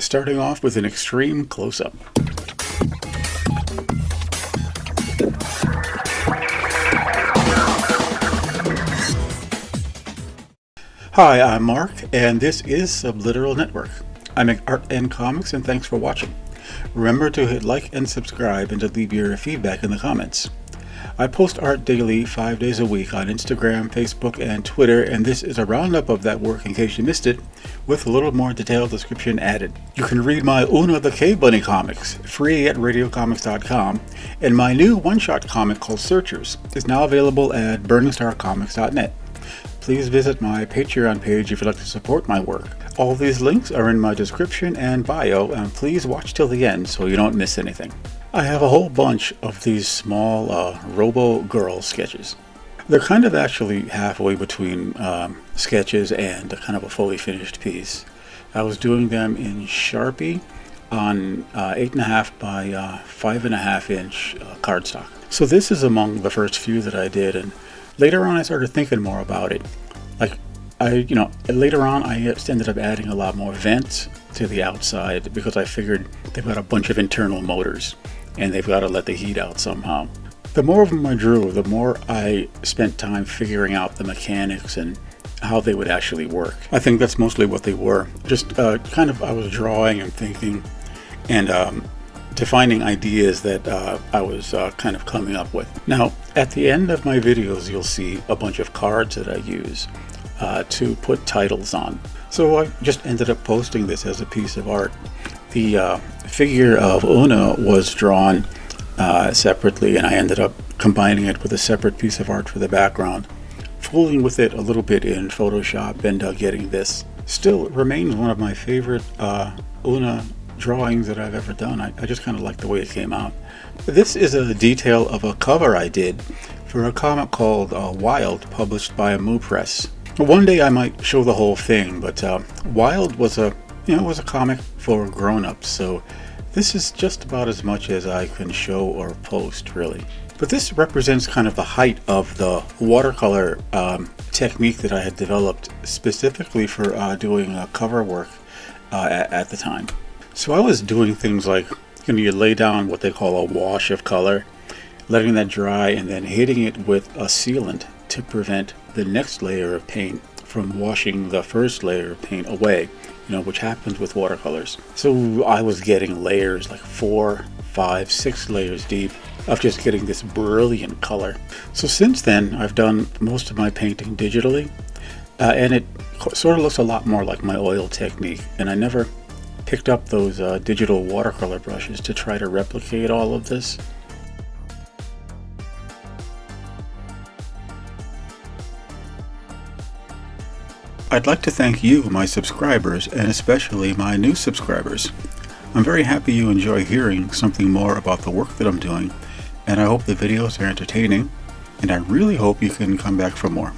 starting off with an extreme close-up. Hi, I'm Mark, and this is Subliteral Network. I make art and comics, and thanks for watching. Remember to hit like and subscribe and to leave your feedback in the comments. I post art daily, 5 days a week on Instagram, Facebook, and Twitter, and this is a roundup of that work in case you missed it, with a little more detailed description added. You can read my Una the Cave Bunny comics, free at radiocomics.com, and my new one-shot comic called Searchers is now available at burningstarcomics.net. Please visit my Patreon page if you'd like to support my work. All these links are in my description and bio, and please watch till the end so you don't miss anything. I have a whole bunch of these small Robo-Girl sketches. They're kind of actually halfway between sketches and a kind of a fully finished piece. I was doing them in Sharpie on 8.5 by 5.5 inch cardstock. So this is among the first few that I did, and later on I started thinking more about it. Later on I ended up adding a lot more vents to the outside because I figured they've got a bunch of internal motors and they've got to let the heat out somehow. The more of them I drew, the more I spent time figuring out the mechanics and how they would actually work. I think that's mostly what they were. Just I was drawing and thinking and defining ideas that I was kind of coming up with. Now, at the end of my videos, you'll see a bunch of cards that I use to put titles on. So I just ended up posting this as a piece of art. The figure of Una was drawn separately, and I ended up combining it with a separate piece of art for the background, fooling with it a little bit in Photoshop, and getting this. Still remains one of my favorite Una drawings that I've ever done. I just kind of like the way it came out. This is a detail of a cover I did for a comic called Wild, published by Moo Press. One day I might show the whole thing, but Wild was a comic for grown-ups, so this is just about as much as I can show or post, really. But this represents kind of the height of the watercolor technique that I had developed specifically for doing cover work at the time. So I was doing things like, you lay down what they call a wash of color, letting that dry, and then hitting it with a sealant to prevent the next layer of paint from washing the first layer of paint away, which happens with watercolors. So I was getting layers like 4, 5, 6 layers deep of just getting this brilliant color. So since then, I've done most of my painting digitally, and it sort of looks a lot more like my oil technique, and I never picked up those digital watercolor brushes to try to replicate all of this. I'd like to thank you, my subscribers, and especially my new subscribers. I'm very happy you enjoy hearing something more about the work that I'm doing, and I hope the videos are entertaining, and I really hope you can come back for more.